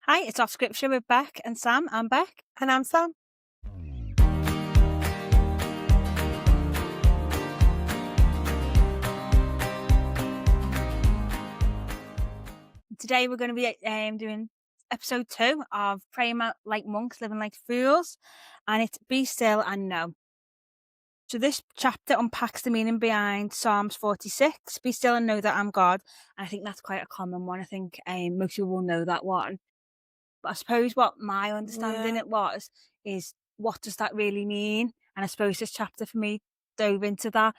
Hi, it's Off Scripture with Bec and Sam. I'm Bec. And I'm Sam. Today we're going to be doing episode 2 of Praying Like Monks, Living Like Fools, and it's Be Still and Know. So this chapter unpacks the meaning behind Psalms 46, Be Still and Know that I'm God. And I think that's quite a common one. I think most people will know that one. But I suppose what my understanding Yeah. it was is, what does that really mean? And I suppose this chapter for me dove into that.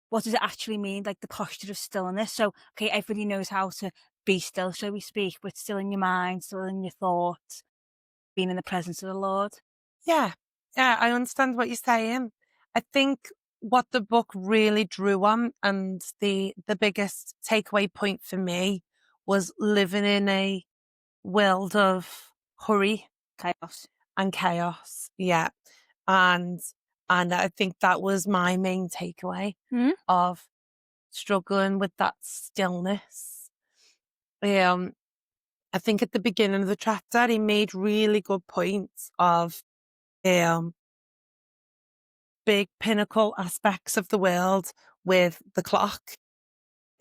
What does it actually mean? Like the posture of stillness. So, okay, everybody knows how to be still, so we speak, but still in your mind, still in your thoughts, being in the presence of the Lord. Yeah. Yeah, I understand what you're saying. I think what the book really drew on and the biggest takeaway point for me was living in a world of hurry Chaos. and chaos. Yeah. And and I think that was my main takeaway Hmm? of struggling with that stillness. Um I think at the beginning of the chapter he made really good points of um big pinnacle aspects of the world with the clock.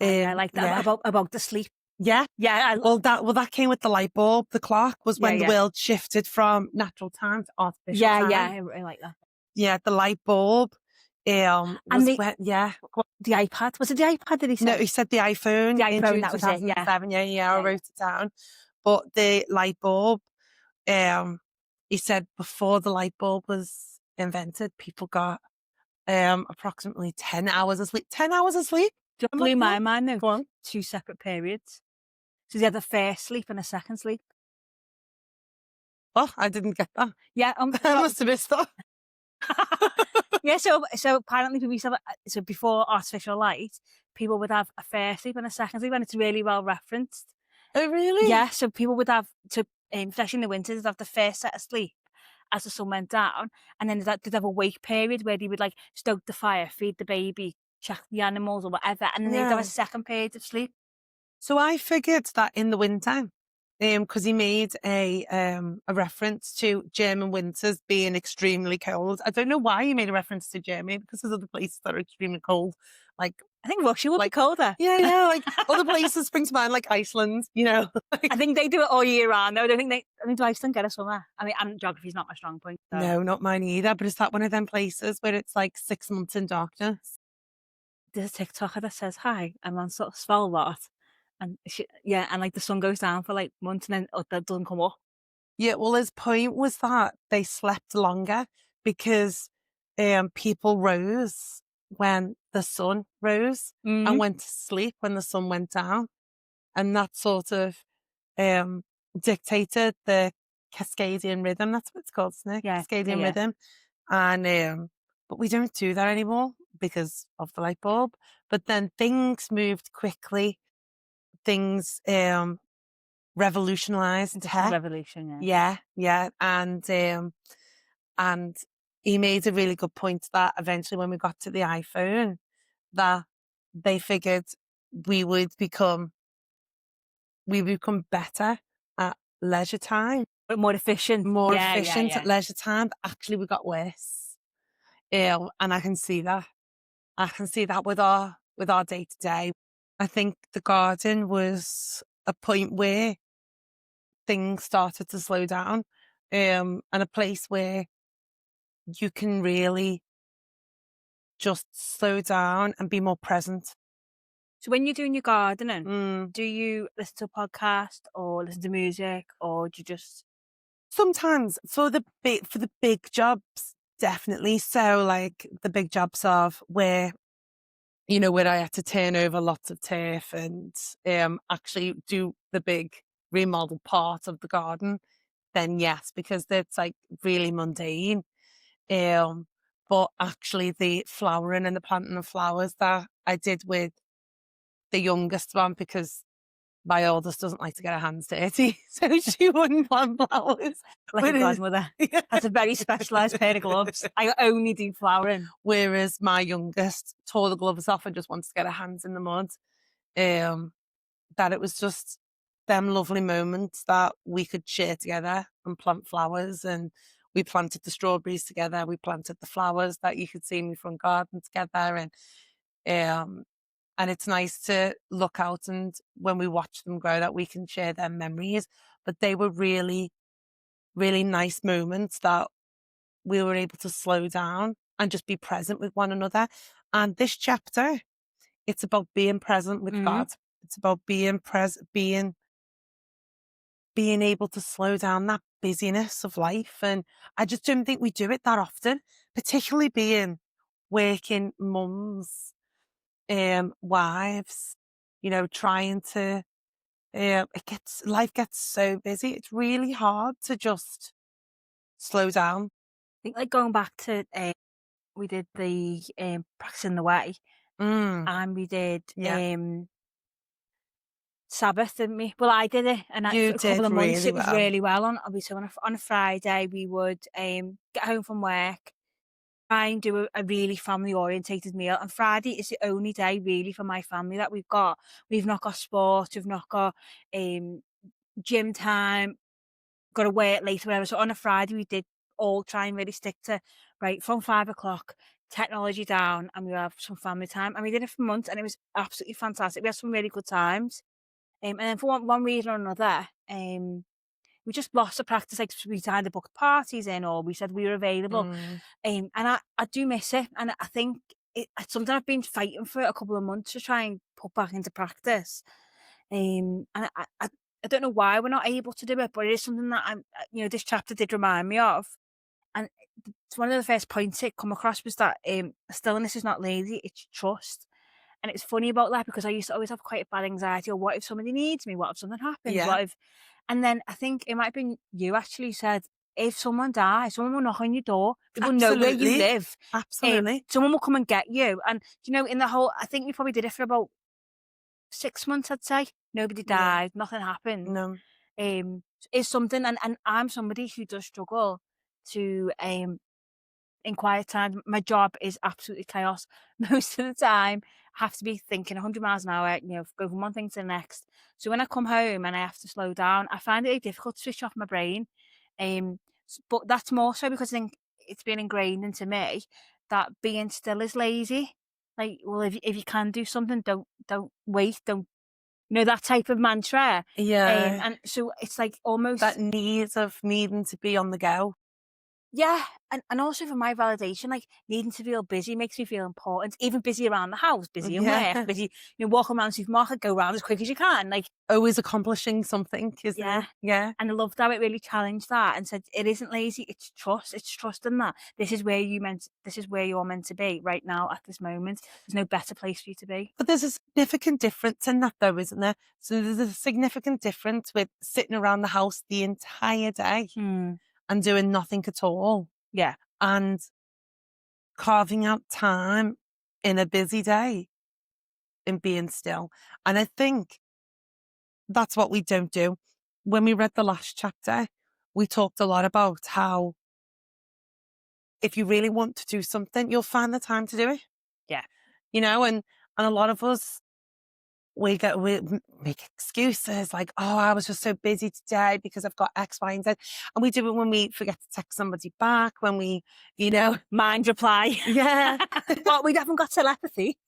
Oh, yeah, I like that. Yeah. About the sleep. Yeah. Yeah, Well, that came with the light bulb. The clock was yeah, when the yeah. world shifted from natural time to artificial Yeah, time. yeah, I like that. Yeah, the light bulb And was when, yeah. the iPad, was it the iPad that he No, said? he said the iPhone The in iPhone, June that was it, yeah. 2007. Yeah, yeah, I Yeah, yeah. wrote it down. But the light bulb, um, he said before the light bulb was invented, people got approximately 10 hours of sleep. 10 hours of sleep? Just I'm like, blew my what? mind though. Go on. 2 separate periods. So he had a first sleep and a second sleep. Oh, I didn't get that. Yeah, I must have missed that. yeah, so apparently people used to have so before artificial light, people would have a first sleep and a second sleep, and it's really well referenced. Oh, really? Yeah, so people would have to, especially in the winters, they'd have the first set of sleep as the sun went down, and then they'd have a wake period where they would like stoke the fire, feed the baby, check the animals or whatever, and then they'd have a Yeah. second period of sleep. So I figured that in the winter, because he made a reference to German winters being extremely cold. I don't know why he made a reference to Germany, because there's other places that are extremely cold, like I think Russia would be like colder. yeah, like other places spring to mind, like Iceland. I think they do it all year round. No, I don't think they. I mean, do Iceland get a summer? I mean, and geography's not my strong point. So. No, not mine either. But is that one of them places where it's like 6 months in darkness? There's a TikToker that says, "Hi, I'm on sort of Svalbard," and yeah, and like the sun goes down for like months and then that doesn't come up. Yeah, well, his point was that they slept longer because people rose when the sun rose and Mm. went to sleep when the sun went down. And that sort of um, dictated the Cascadian rhythm. That's what it's called, isn't it? Yeah, yeah, Cascadian yeah. rhythm. And but we don't do that anymore because of the light bulb. But then things moved quickly. Things revolutionized Industrial tech. revolution. Yeah. Yeah, yeah. And he made a really good point that eventually when we got to the iPhone, that they figured we would become better at leisure time, But more efficient. more Yeah, yeah, efficient at yeah. leisure time, but actually we got worse. And I can see that. I can see that with our day to day. I think the garden was a point where things started to slow down, and a place where you can really just slow down and be more present. So when you're doing your gardening, Mm. do you listen to a podcast or listen to music, or do you just? Sometimes for the big jobs, definitely. So like the big jobs of where I had to turn over lots of turf and actually do the big remodel part of the garden, then yes, because that's like really mundane. Um, but actually the flowering and the planting of flowers that I did with the youngest one, because my oldest doesn't like to get her hands dirty, so she wouldn't plant flowers. Like a Whereas, godmother has a very specialised pair of gloves. I only do flowering. whereas my youngest tore the gloves off and just wants to get her hands in the mud. That it was just them lovely moments that we could share together and plant flowers. And we planted the strawberries together. We planted the flowers that you could see in the front garden together. Um, and it's nice to look out and when we watch them grow that we can share their memories. But they were really, really nice moments that we were able to slow down and just be present with one another. And this chapter, it's about being present with Mhm. God. It's about being present, being able to slow down that busyness of life. And I just don't think we do it that often, particularly being working mums, wives, trying to, life gets so busy. It's really hard to just slow down. I think, like, going back to, we did the, practicing the way, Mm, and we did, yeah, Sabbath, didn't we? Well, I did it, and for you a couple did of months, really it was well. really well. So on a Friday, we would, get home from work, try and do a really family orientated meal, and Friday is the only day really for my family that we've got. We've not got sport, we've not got, um, gym time, gotta work late, whatever. So on a Friday, we did all try and really stick to, right, from 5 o'clock, technology down, and we have some family time, and we did it for months, and it was absolutely fantastic. We had some really good times. And then for one reason or another, we just lost the practice, like, we either booked parties in or we said we were available. Mm, And I do miss it, and I think it's something I've been fighting for a couple of months to try and put back into practice. And I don't know why we're not able to do it, but it is something that this chapter did remind me of. And it's one of the first points it come across was that stillness is not lazy, it's trust. And it's funny about that because I used to always have quite a bad anxiety. Or what if somebody needs me? What if something happens? yeah, What if? And then I think it might have been you actually who said, if someone dies, someone will knock on your door. People know where you absolutely. live. Absolutely. Someone will come and get you. And in the whole, I think we probably did it for about 6 months. I'd say nobody Yeah. died, nothing happened. No. Is something, and I'm somebody who does struggle to in quiet time. My job is absolutely chaos most of the time. I have to be thinking 100 miles an hour, go from one thing to the next. So when I come home and I have to slow down, I find it really difficult to switch off my brain. But that's more so because I think it's been ingrained into me that being still is lazy. Like, well, if you can do something, don't wait, don't that type of mantra. Yeah. And so it's like That almost. need of needing to be on the go. Yeah, and also for my validation, like, needing to feel busy makes me feel important, even busy around the house, busy in Yeah. work, busy, walk around the supermarket, go around as quick as you can, like. Always accomplishing something, isn't Yeah, it? Yeah. and I loved how it really challenged that and said, "It isn't lazy, it's trust, it's trusting that this is where you're meant to be right now at this moment. There's no better place for you to be." But there's a significant difference in that though, isn't there? So there's a significant difference with sitting around the house the entire day Hmm, and doing nothing at all yeah, and carving out time in a busy day and being still. And I think that's what we don't do. When we read the last chapter, we talked a lot about how if you really want to do something, you'll find the time to do it, yeah. and a lot of us, we make excuses like, oh, I was just so busy today because I've got X, Y, and Z. And we do it when we forget to text somebody back, when we, you know, Mind reply. yeah. Well, we haven't got telepathy.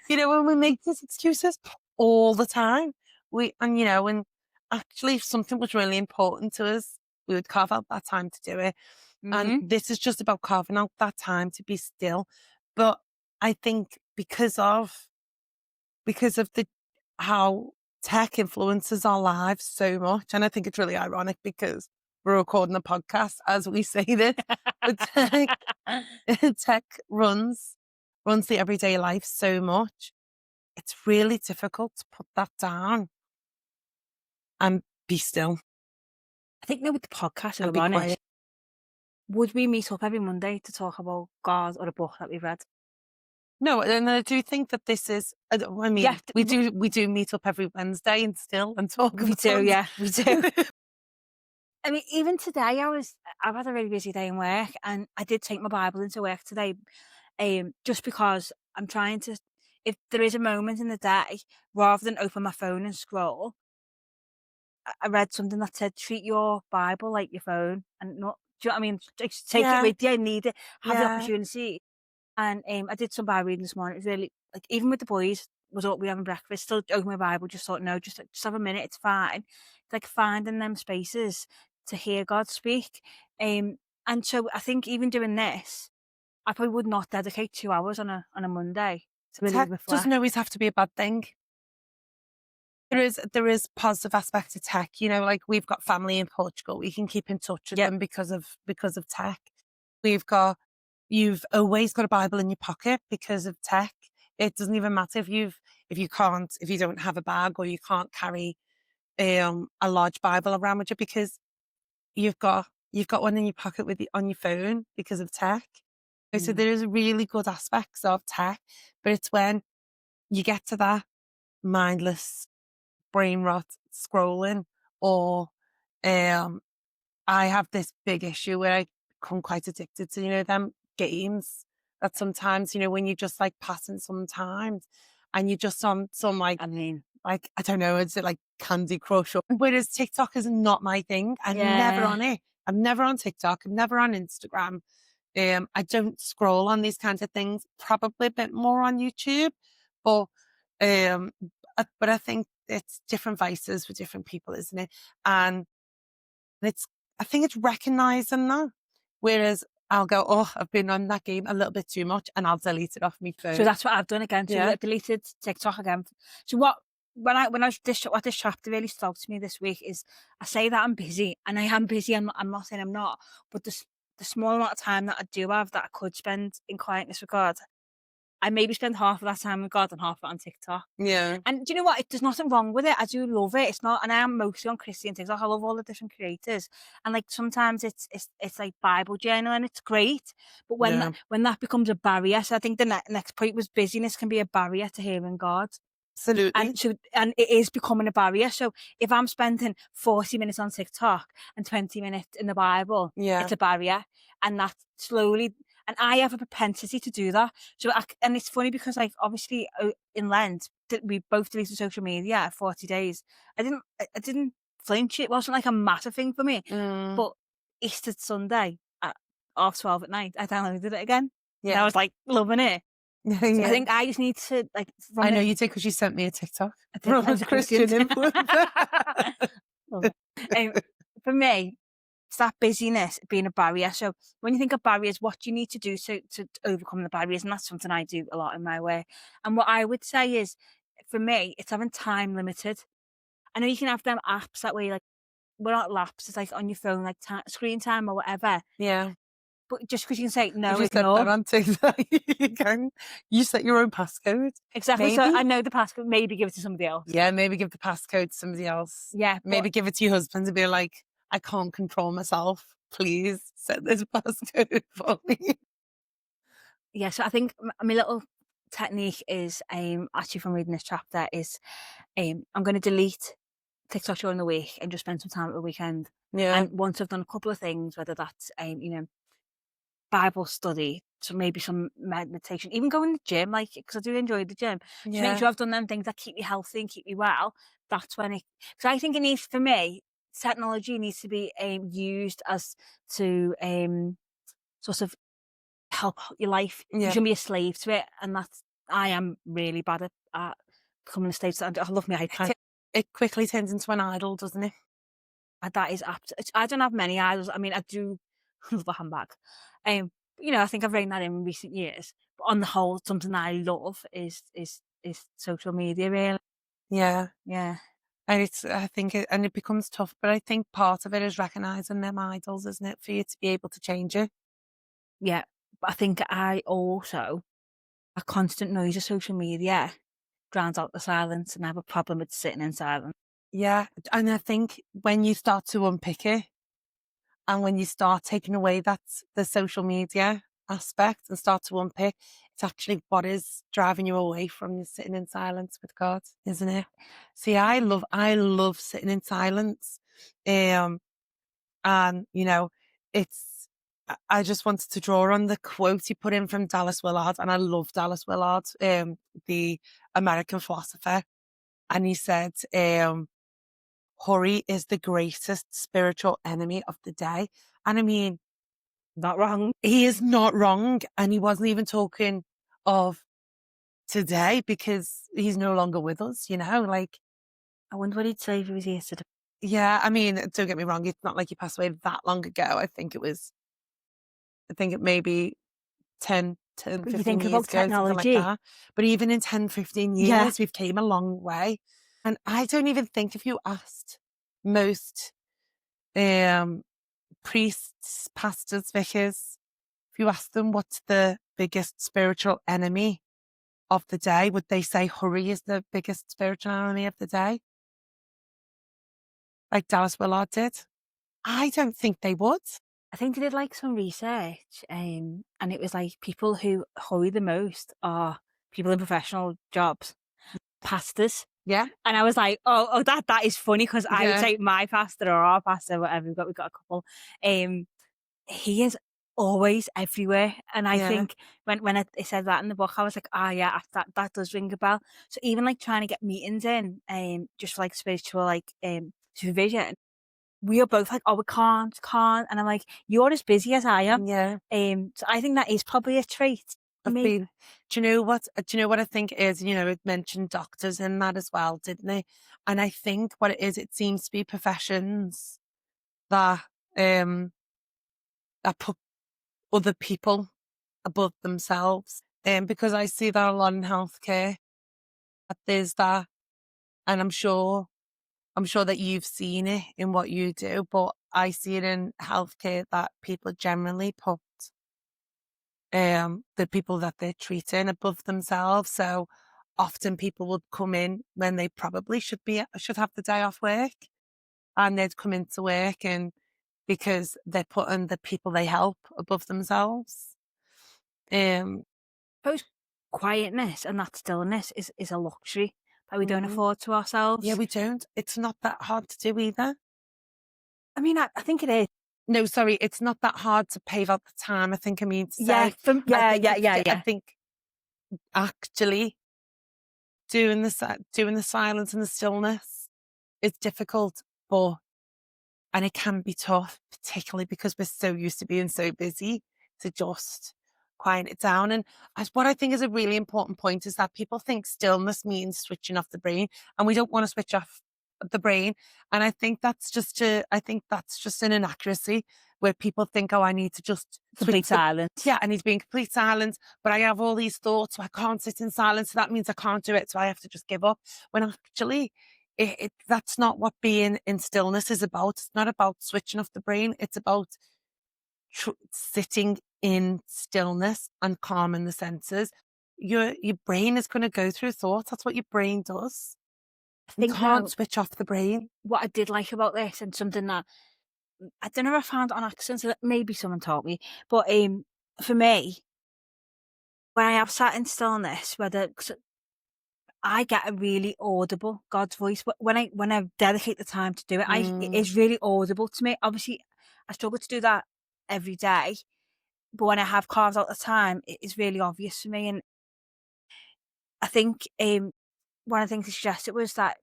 When we make these excuses all the time, and actually if something was really important to us, we would carve out that time to do it. And Mhm. this is just about carving out that time to be still. But I think because of the how tech influences our lives so much, and I think it's really ironic because we're recording a podcast as we say this, but tech tech runs the everyday life so much. It's really difficult to put that down and be still I think with the podcast, if and I'm be honest, quiet. would we meet up every Monday to talk about God or a book that we've read? No, and I do think that this is. I Yeah, mean, we do meet up every Wednesday and still and talk we do, about. yeah, we do. I mean, even today, I've had a really busy day in work, and I did take my Bible into work today, just because I'm trying to. If there is a moment in the day, rather than open my phone and scroll, I read something that said, "Treat your Bible like your phone," and not do you know what I mean? Just take it Yeah, with you, need it, have the yeah, opportunity. And, I did some Bible reading this morning. It was really like, even with the boys, was up, we having breakfast, still open my Bible, just thought, "No, just have a minute, it's fine." It's like finding them spaces to hear God speak. And so I think even doing this, I probably would not dedicate 2 hours on a Monday to really tech doesn't reflect. always have to be a bad thing. There is positive aspect to tech. Like we've got family in Portugal. We can keep in touch with Yep, them because of tech. We've got You've always got a Bible in your pocket because of tech. It doesn't even matter if you don't have a bag or you can't carry a large Bible around with you because you've got one in your pocket on your phone because of tech. So mm, there is really good aspects of tech, but it's when you get to that mindless brain rot scrolling or um I have this big issue where I become quite addicted to, them games that sometimes, when you're just like passing some time and you're just on some I mean, I don't know, is it like Candy Crush or whereas TikTok is not my thing. I'm never yeah, on it. I'm never on TikTok. I'm never on Instagram. I don't scroll on these kinds of things, probably a bit more on YouTube, but um but I think it's different vices for different people, isn't it? And it's I think it's recognizing that. Whereas I'll go, oh, I've been on that game a little bit too much and I'll delete it off my so phone. that's what I've done again. So Yeah. deleted TikTok again. So when I was this what this chapter really stuck to me this week is, I say that I'm busy, and I am busy. I'm not saying I'm not, but the small amount of time that I do have that I could spend in quietness with God, I maybe spend half of that time with God and half of it on TikTok. Yeah. And do you know what? There's nothing wrong with it. I do love it. It's not, and I am mostly on Christian TikTok. I love all the different creators, and like sometimes it's like Bible journaling. It's great, but Yeah. when that becomes a barrier, so I think the next point was busyness can be a barrier to hearing God. And Absolutely. so, and it is becoming a barrier. So if I'm spending 40 minutes on TikTok and 20 minutes in the Bible, Yeah. it's a barrier. And that slowly, and I have a propensity to do that. So, and it's funny because like, obviously in Lent, we both deleted social media at 40 days. I didn't flinch. It wasn't like a massive thing for me, Mm, but Easter Sunday at 12 at night, I downloaded it again. And I yeah. was like loving it. So I Yeah. think I just need to like from I know the you did because you sent me a TikTok I did. from I a was a Christian. Christian influencer. Love it. For me, it's that busyness being a barrier. So when you think of barriers, what do you need to do to overcome the barriers? And that's something I do a lot in my way. And what I would say is, for me, it's having time limited. I know you can have them apps that way, like, well, not laps, it's like on your phone, like screen time or whatever. Yeah. But just because you can say You no, just said that ignore. on TikTok. You can. You set your own passcode. Exactly. So Maybe. I know the password. Maybe give it to somebody else. Yeah, maybe give the passcode to somebody else. Yeah, but Maybe give it to your husband and be like, I can't control myself. Please set this passcode for me. yeah, so I think my little technique is actually from reading this chapter is I'm going to delete TikTok during the week and just spend some time at the weekend. Yeah. And once I've done a couple of things, whether that's Bible study, so maybe some meditation, even going to the gym, like because I do enjoy the gym. Just make Yeah. sure I've done them things that keep me healthy and keep me well. That's when it. Because I think it needs for me, technology needs to be used as to sort of help your life. You Yeah. shouldn't be a slave to it, and that's I am really bad at becoming a slave to it. I love my It, iPad. it quickly turns into an idol, doesn't it? And that is apt. I don't have many idols. I mean, I do love a handbag. I think I've reined that in recent years. But on the whole, something that I love is social media. Really, Yeah. yeah, And it becomes tough, but I think part of it is recognizing them idols, isn't it? For you to be able to change it. yeah. But I think I also a constant noise of social media drowns out the silence, and I have a problem with sitting in silence. Yeah. And I think when you start to unpick it, and when you start taking away the social media aspect and start to unpick, it's actually what is driving you away from you sitting in silence with God, isn't it? See, I love sitting in silence. Um, and it's, I just wanted to draw on the quote he put in from Dallas Willard, and I love Dallas Willard, the American philosopher. And he said, hurry is the greatest spiritual enemy of the day. And I mean, Not wrong. he is not wrong. And he wasn't even talking of today because he's no longer with us, like, I wonder what he'd say if he was here today. yeah, I mean, don't get me wrong. It's not like he passed away that long ago. I think it may be 10, But you 15 think years about ago, something like technology. that. But even in 10, 15 Yeah. years, we've came a long way. And I don't even think if you asked most um, priests, pastors, vicars, if you asked them what's the biggest spiritual enemy of the day, would they say hurry is the biggest spiritual enemy of the day? Like Dallas Willard did? I don't think they would. I think they did like some research, and it was like people who hurry the most are people in professional jobs, pastors. Yeah, And I was like, oh, that is funny because I would yeah, say my pastor or our pastor, whatever, we've got a couple. Um, he is always everywhere, and I yeah, think when it said that in the book, I was like, ah, yeah, that does ring a bell. So even like trying to get meetings in, just for like spiritual supervision, we are both like, oh, we can't, and I'm like, you're as busy as I am. yeah. So I think that is probably a trait for I've me. been, do you know what? Do you know what I think is? It mentioned doctors in that as well, didn't it? And I think what it is, it seems to be professions that um that put other people above themselves. Because I see that a lot in healthcare. That there's that, and I'm sure that you've seen it in what you do, but I see it in healthcare that people generally put the people that they're treating above themselves. So often people would come in when they probably should have the day off work, and they'd come into work and because they're putting the people they help above themselves. Um, Suppose quietness and that stillness is a luxury that we don't mm, afford to yeah, ourselves. we don't. It's not that hard to do either. I mean, I think it is. No, sorry, it's not that hard to pave out the time. I think I mean to Yeah, say, yeah, yeah, yeah, I yeah. think actually doing the silence and the stillness is difficult, but and it can be tough, particularly because we're so used to being so busy to just quiet it down. And as what I think is a really important point is that people think stillness means switching off the brain, and we don't want to switch off the brain. And I think that's just an inaccuracy where people think, oh, I need to just switch Complete the, silence. yeah, I need to be in complete silence, but I have all these thoughts, so I can't sit in silence. So that means I can't do it. So I have to just give up. When actually that's not what being in stillness is about. It's not about switching off the brain. It's about sitting in stillness and calming the senses. Your brain is going to go through thoughts. That's what your brain does. I You think can't though, switch off the brain. what I did like about this and something that I don't know if I found on accident, so that maybe someone taught me, but for me, when I have sat in stillness, whether 'cause I get a really audible God's voice, but when I dedicate the time to do it, it Mm. is really audible to me. Obviously, I struggle to do that every day, but when I have carved out the time, it is really obvious for me. And I think one of the things he suggested was that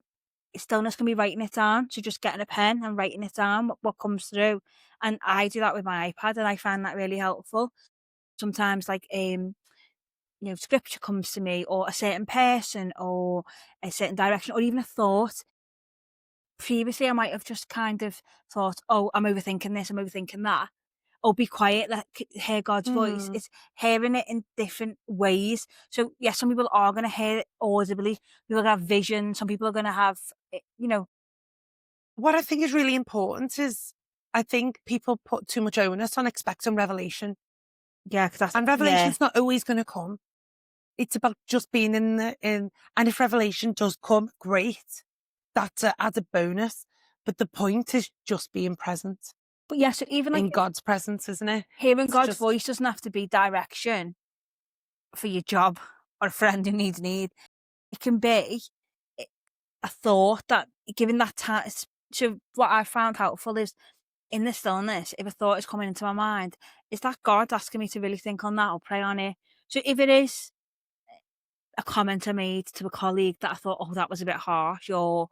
stillness can be writing it down. So just getting a pen and writing it down, what comes through. And I do that with my iPad, and I find that really helpful. Sometimes, like scripture comes to me, or a certain person, or a certain direction, or even a thought. Previously, I might have just kind of thought, "Oh, I'm overthinking this, I'm overthinking that." Oh, be quiet, hear God's voice. Mm. It's hearing it in different ways. So, yeah, some people are going to hear it audibly. People are going to have vision. Some people are going to have, What I think is really important is I think people put too much onus on expecting revelation, yeah, because and yeah, revelation's not always going to come. It's about just being and if revelation does come, great. That's a added bonus. But the point is just being present but yeah, so even like in God's presence, isn't it? hearing It's God's just, voice doesn't have to be direction for your job or a friend who needs need. It can be i- a thought that given that time. So what I found helpful is in the stillness, if a thought is coming into my mind, is that God asking me to really think on that or pray on it? So if it is a comment I made to a colleague that I thought, oh, that was a bit harsh, or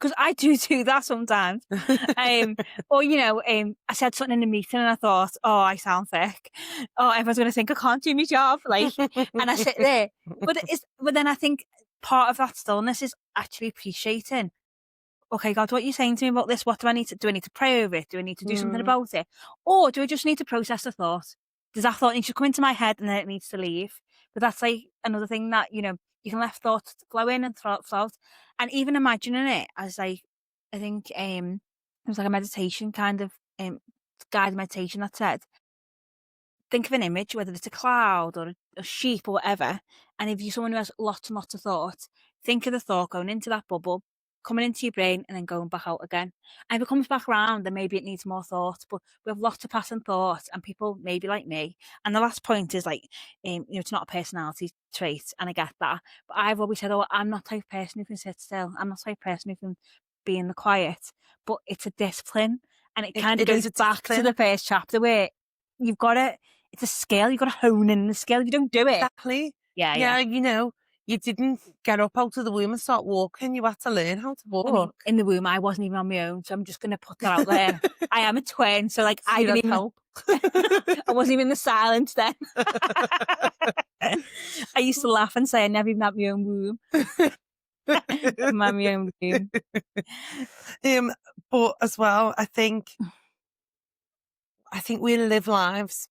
because I do that sometimes. Or, I said something in a meeting and I thought, "Oh, I sound thick. Oh, everyone's gonna think I can't do my job." Like, and I sit there. But then I think part of that stillness is actually appreciating, "Okay, God, what are you saying to me about this? What do I need to pray over it? Do I need to do something Mm, about it? Or do I just need to process the thought? Does that thought need to come into my head and then it needs to leave?" But that's like another thing that, you can let thoughts flow in and flow out. And even imagining it as like, I think it was like a meditation kind of guided meditation that said, think of an image, whether it's a cloud or a sheep or whatever, and if you're someone who has lots and lots of thoughts, think of the thought going into that bubble, coming into your brain, and then going back out again. And if it comes back around, then maybe it needs more thought. But we have lots of passing thoughts, and people maybe like me. And the last point is like, it's not a personality trait, and I get that. But I've always said, oh, I'm not the type of person who can sit still. I'm not the type of person who can be in the quiet. But it's a discipline, and it kind of it is goes a back to discipline. the first chapter where you've got to it's a skill, you've gotta hone in the skill, if you don't do it. Exactly. Yeah, yeah. Yeah, you didn't get up out of the womb and start walking. You had to learn how to I mean, walk. in the womb, I wasn't even on my own, so I'm just gonna put that out there. I am a twin, so, like, So I you didn't had even help. I wasn't even in the silence then. I used to laugh and say I never even had my own womb. Never mind my own womb. um, but as well, I think we live lives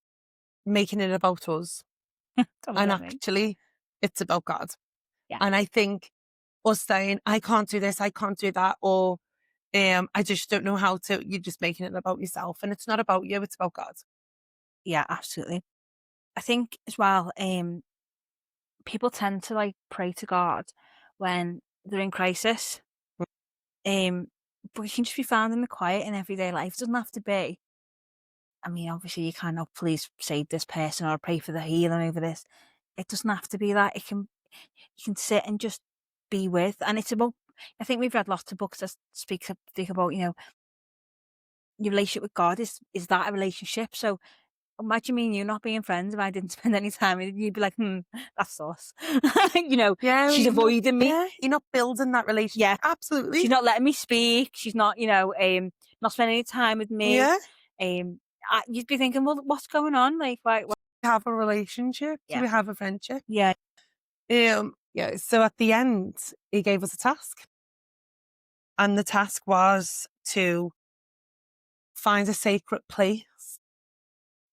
making it about us, Don't and about me. actually, it's about God. Yeah, And I think us saying, "I can't do this, I can't do that," or "I just don't know how to," you're just making it about yourself, and it's not about you; it's about God. yeah, absolutely. I think as well, people tend to, like, pray to God when they're in crisis, um, but you can just be found in the quiet in everyday life. It doesn't have to be. I mean, obviously, you can't, "Oh, please save this person," or "Pray for the healing over this." It doesn't have to be that. You can sit and just be with, and it's about. I think we've read lots of books that speak about, your relationship with God is that a relationship? So imagine me and you not being friends if I didn't spend any time with you. You'd be like, that's sus. Yeah, She's avoiding me. you're not building that relationship. Yeah, she's Absolutely. not letting me speak. She's not, not spending any time with me. Yeah. Um, you'd be thinking, well, what's going on? Like, why? Have a relationship? Do Yeah, we have a friendship? yeah. Yeah. So at the end, he gave us a task, and the task was to find a sacred place.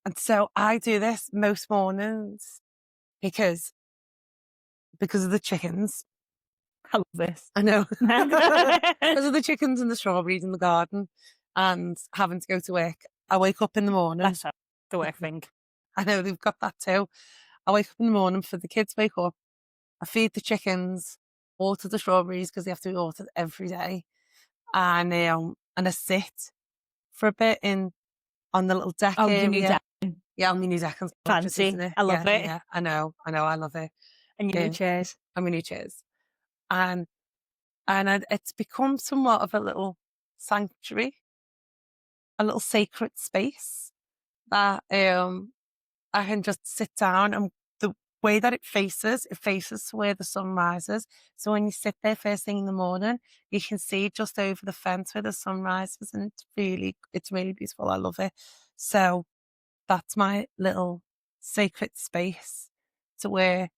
And so I do this most mornings because of the chickens. I love this. I know. Because of the chickens and the strawberries in the garden and having to go to work. I wake up in the morning. That's the work thing. I know they've got that too. I wake up in the morning for the kids wake up. I feed the chickens, water the strawberries because they have to be watered every day. And I sit for a bit on the little deck Oh, you need area. that. Yeah, on my new deck. It's gorgeous, Fancy. isn't it? I love Yeah, it. yeah. I love it. And your new Yeah, chairs. on my new chairs. And it's become somewhat of a little sanctuary, a little sacred space that I can just sit down, and the way that it faces to where the sun rises. So when you sit there first thing in the morning, you can see just over the fence where the sun rises, and it's really beautiful. I love it. So that's my little sacred space to where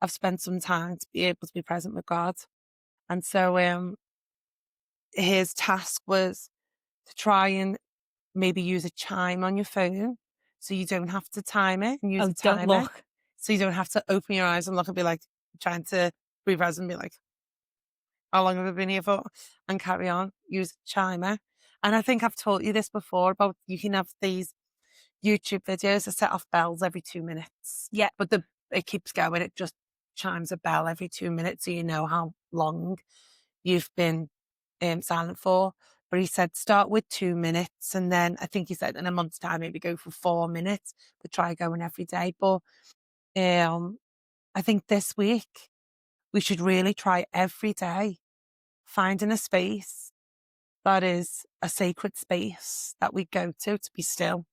I've spent some time to be able to be present with God. And so his task was to try and maybe use a chime on your phone so you don't have to time it and use Oh, a don't timer. look. So you don't have to open your eyes and look and be like trying to be present and be like, how long have I been here for? And carry on. Use a chimer. And I think I've taught you this before about you can have these YouTube videos that set off bells every 2 minutes. Yeah. But it keeps going. It just chimes a bell every 2 minutes so you know how long you've been silent for. But he said start with 2 minutes, and then I think he said in a month's time maybe go for 4 minutes, but try going every day. But I think this week we should really try every day finding a space that is a sacred space that we go to be still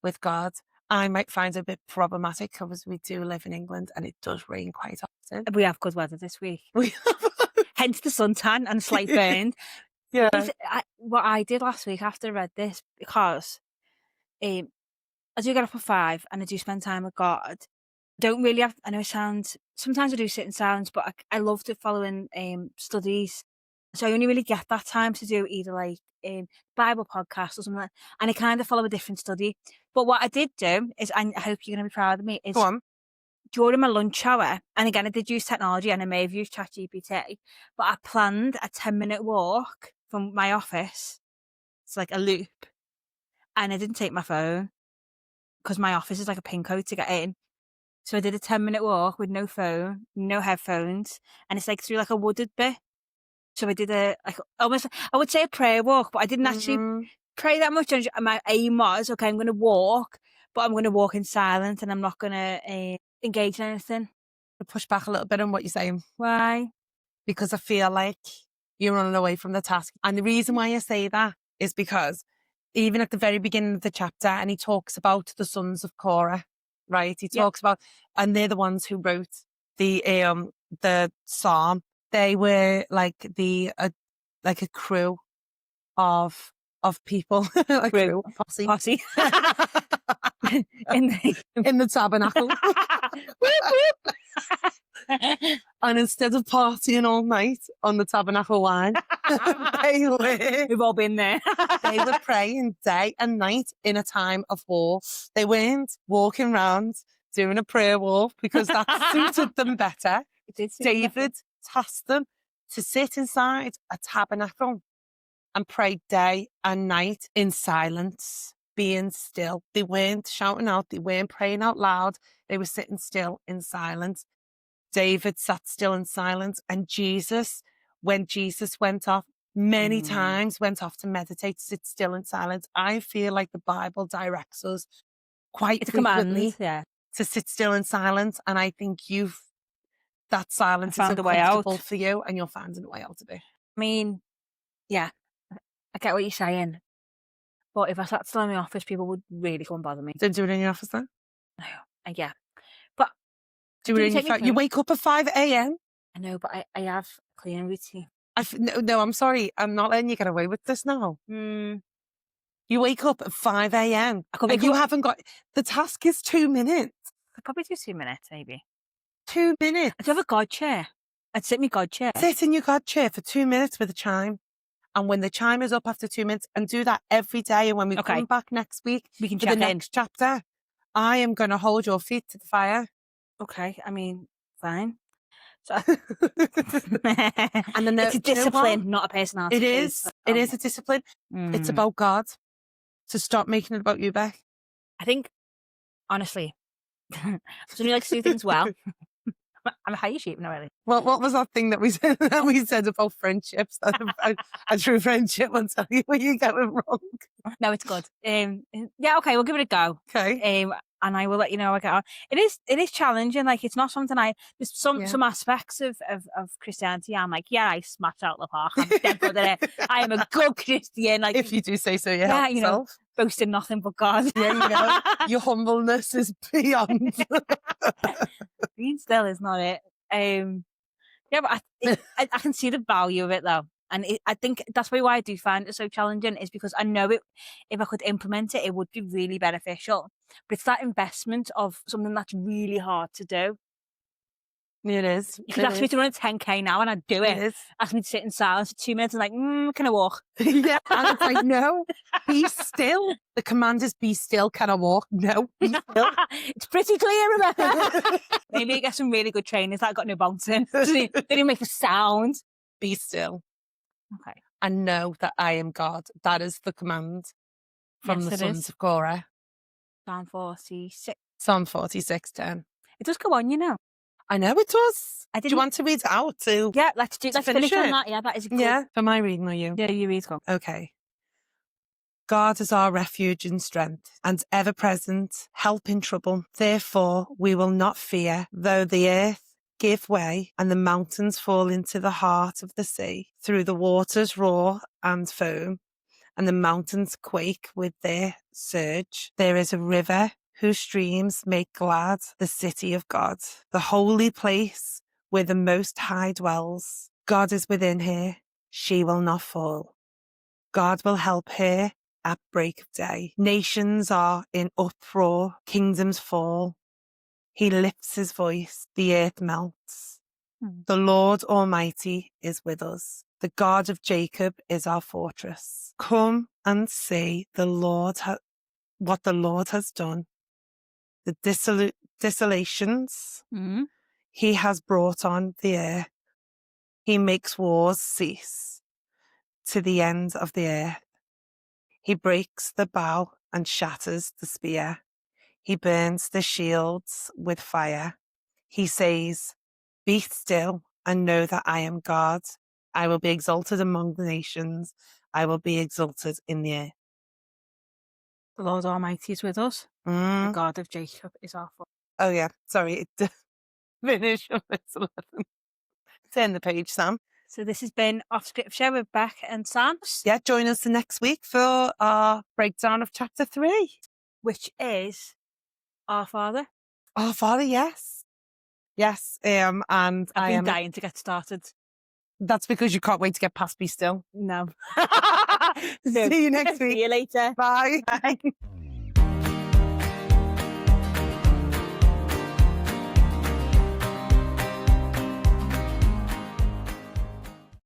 with God. I might find it a bit problematic because we do live in England and it does rain quite often. We have good weather this week. We hence the suntan and slight burn. Yeah. What I did last week after I read this, because I do get up at 5 and I do spend time with God. Don't really have, I know it sounds, sometimes I do sit in silence, but I love to follow in studies. So I only really get that time to do either like Bible podcast or something like, and I kind of follow a different study. But what I did do is, and I hope you're going to be proud of me, Go is on. during my lunch hour, and again, I did use technology and I may have used ChatGPT, but I planned a 10-minute walk from my office. It's like a loop. And I didn't take my phone because my office is like a pin code to get in. So I did a 10-minute walk with no phone, no headphones, and it's like through like a wooded bit. So I did like almost, I would say a prayer walk, but I didn't actually pray that much. My aim was, okay, I'm going to walk, but I'm going to walk in silence and I'm not going to engage in anything. Push back a little bit on what you're saying, Why? because I feel like you're running away from the task. And the reason why I say that is because even at the very beginning of the chapter, and he talks about the sons of Korah, right? He talks about, and they're the ones who wrote the psalm. They were like like a crew of people, a crew, a posse, Posse. in the in the tabernacle. And instead of partying all night on the tabernacle wine, We've all been there. they were praying day and night in a time of war. They weren't walking around doing a prayer walk because that suited them better. David tasked them to sit inside a tabernacle and pray day and night in silence, being still. They weren't shouting out. They weren't praying out loud. They were sitting still in silence. David sat still in silence, and Jesus, when Jesus went off, many times went off to meditate, sit still in silence. I feel like the Bible directs us quite frequently to sit still in silence, and I think that silence is uncomfortable for you, and you're finding a way out of it. I mean, yeah, I get what you're saying, but if I sat still in my office, people would really come and bother me. Don't do it in your office then? No, yeah. But do it in your you wake up at 5 a.m? I know, but I have a cleaning routine. No, I'm sorry. I'm not letting you get away with this now. You wake up at 5 a.m. and you haven't got... The task is 2 minutes. I could probably do 2 minutes, maybe. 2 minutes? I do have a God chair. I'd sit in my God chair. Sit in your God chair for 2 minutes with a chime. And when the chime is up after 2 minutes, and do that every day. And when we come back next week we can for the next chapter, I am going to hold your feet to the fire. Okay, I mean, fine. So, and then it's a discipline, not a personality. It is. It is a discipline. It's about God. So stop making it about you, Bec. I think, honestly, I really like to do things well. I'm a high sheep, not really. Well, what was that thing that we said about friendships? A true friendship will tell you where you're going wrong. No, it's good. Yeah, okay, we'll give it a go. Okay. And I will let you know how I get on. It is challenging. Like, it's not something there's some aspects of Christianity I'm like, yeah, I smashed out the park. I'm dead good at it. I am a good Christian. Like, if you do say so, yeah. You know, boasting nothing but God. Yeah, you know, your humbleness is beyond. Being still is not it. Yeah, but I can see the value of it though. And I think that's why I do find it so challenging, is because I know if I could implement it, it would be really beneficial. But it's that investment of something that's really hard to do. It is. You could ask me to run a 10K now and I'd do it. It is. Ask me to sit in silence for 2 minutes and can I walk? Yeah. And it's like, no, be still. The command is be still. Can I walk? No, be still. It's pretty clear, remember? Maybe you get some really good trainers that got no bouncing. They didn't make a sound. Be still. Okay. And know that I am God. That is the command from the sons of Korah. Psalm 46. Psalm 46:10. It does go on, you know. I know it does. Do you want to read it out too? Yeah, let's finish on that. Yeah, that is good. Yeah, for my reading, are you? Yeah, you read. Go. Okay. God is our refuge and strength, and ever-present help in trouble. Therefore, we will not fear, though the earth give way and the mountains fall into the heart of the sea, through the waters roar and foam, and the mountains quake with their surge. There is a river whose streams make glad the city of God, the holy place where the Most High dwells. God is within her. She will not fall. God will help her at break of day. Nations are in uproar. Kingdoms fall. He lifts his voice. The earth melts. The Lord Almighty is with us. The God of Jacob is our fortress. Come and see what the Lord has done. The desolations he has brought on the earth. He makes wars cease to the end of the earth. He breaks the bow and shatters the spear. He burns the shields with fire. He says, "Be still and know that I am God. I will be exalted among the nations. I will be exalted in the earth." The Lord Almighty is with us. The Mm. God of Jacob is our father. Oh, yeah. Sorry. It did finish on verse 11. Turn the page, Sam. So this has been Off Scripture with Bec and Sam, Yeah, join us the next week for our breakdown of chapter 3. which is Our Father. Oh, Father, yes. Yes. And I've I been am. dying to get started. That's because you can't wait to get past Be Still. No. See you next See week. you later. Bye. Bye.